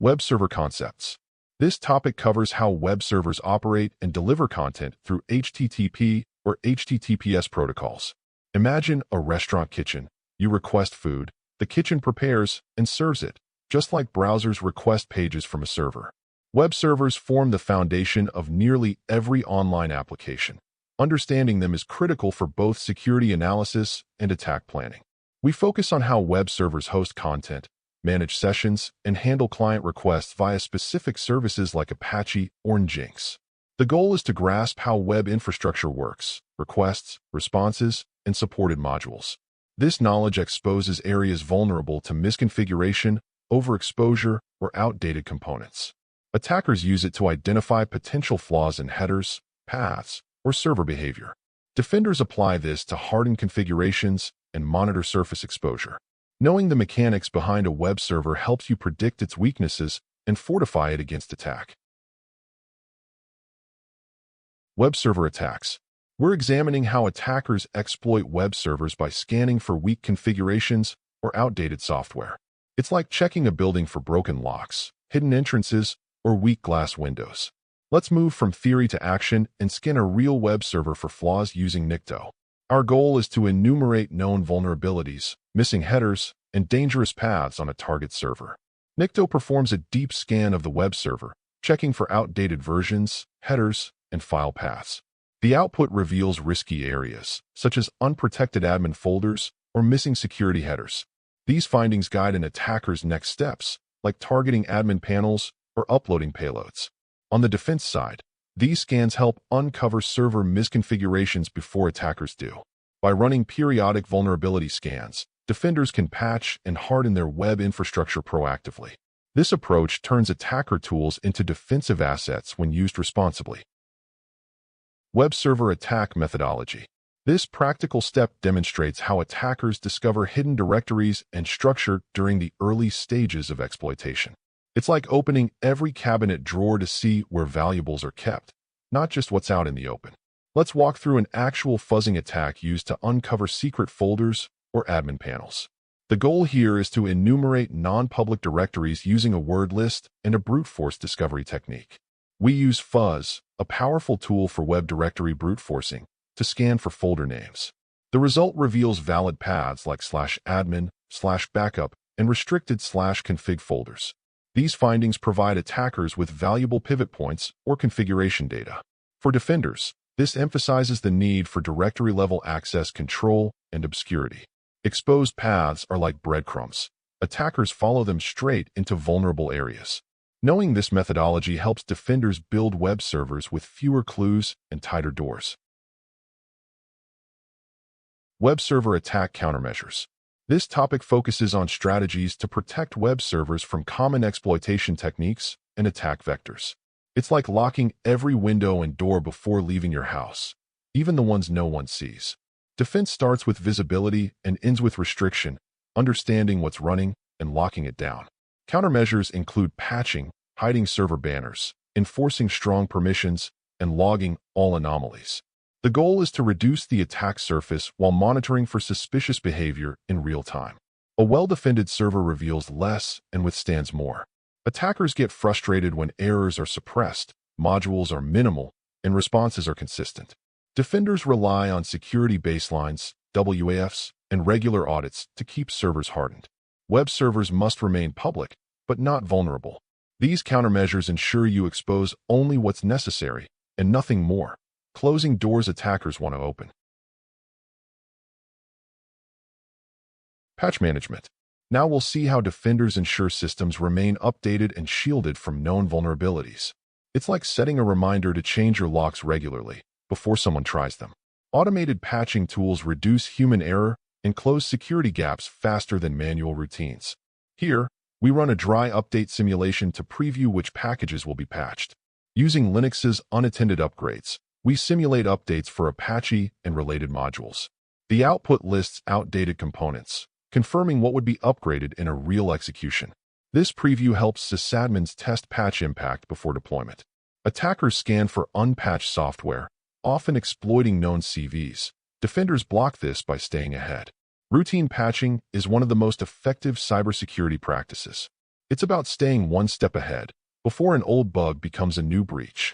Web server concepts. This topic covers how web servers operate and deliver content through HTTP or HTTPS protocols. Imagine a restaurant kitchen. You request food, the kitchen prepares and serves it, just like browsers request pages from a server. Web servers form the foundation of nearly every online application. Understanding them is critical for both security analysis and attack planning. We focus on how web servers host content, manage sessions, and handle client requests via specific services like Apache or Nginx. The goal is to grasp how web infrastructure works, requests, responses, and supported modules. This knowledge exposes areas vulnerable to misconfiguration, overexposure, or outdated components. Attackers use it to identify potential flaws in headers, paths, or server behavior. Defenders apply this to harden configurations and monitor surface exposure. Knowing the mechanics behind a web server helps you predict its weaknesses and fortify it against attack. Web server attacks. We're examining how attackers exploit web servers by scanning for weak configurations or outdated software. It's like checking a building for broken locks, hidden entrances, or weak glass windows. Let's move from theory to action and scan a real web server for flaws using NICTO. Our goal is to enumerate known vulnerabilities, missing headers, and dangerous paths on a target server. NICTO performs a deep scan of the web server, checking for outdated versions, headers, and file paths. The output reveals risky areas, such as unprotected admin folders or missing security headers. These findings guide an attacker's next steps, like targeting admin panels or uploading payloads. On the defense side, these scans help uncover server misconfigurations before attackers do. By running periodic vulnerability scans, defenders can patch and harden their web infrastructure proactively. This approach turns attacker tools into defensive assets when used responsibly. Web server attack methodology. This practical step demonstrates how attackers discover hidden directories and structure during the early stages of exploitation. It's like opening every cabinet drawer to see where valuables are kept, not just what's out in the open. Let's walk through an actual fuzzing attack used to uncover secret folders or admin panels. The goal here is to enumerate non-public directories using a word list and a brute force discovery technique. We use fuzz, a powerful tool for web directory brute forcing, to scan for folder names. The result reveals valid paths like /admin, /backup, and restricted /config folders. These findings provide attackers with valuable pivot points or configuration data. For defenders, this emphasizes the need for directory-level access control and obscurity. Exposed paths are like breadcrumbs. Attackers follow them straight into vulnerable areas. Knowing this methodology helps defenders build web servers with fewer clues and tighter doors. Web server attack countermeasures. This topic focuses on strategies to protect web servers from common exploitation techniques and attack vectors. It's like locking every window and door before leaving your house, even the ones no one sees. Defense starts with visibility and ends with restriction, understanding what's running and locking it down. Countermeasures include patching, hiding server banners, enforcing strong permissions, and logging all anomalies. The goal is to reduce the attack surface while monitoring for suspicious behavior in real time. A well-defended server reveals less and withstands more. Attackers get frustrated when errors are suppressed, modules are minimal, and responses are consistent. Defenders rely on security baselines, WAFs, and regular audits to keep servers hardened. Web servers must remain public, but not vulnerable. These countermeasures ensure you expose only what's necessary and nothing more, closing doors attackers want to open. Patch management. Now we'll see how defenders ensure systems remain updated and shielded from known vulnerabilities. It's like setting a reminder to change your locks regularly before someone tries them. Automated patching tools reduce human error and close security gaps faster than manual routines. Here, we run a dry update simulation to preview which packages will be patched. Using Linux's unattended upgrades, we simulate updates for Apache and related modules. The output lists outdated components, confirming what would be upgraded in a real execution. This preview helps sysadmins test patch impact before deployment. Attackers scan for unpatched software, often exploiting known CVs. Defenders block this by staying ahead. Routine patching is one of the most effective cybersecurity practices. It's about staying one step ahead before an old bug becomes a new breach.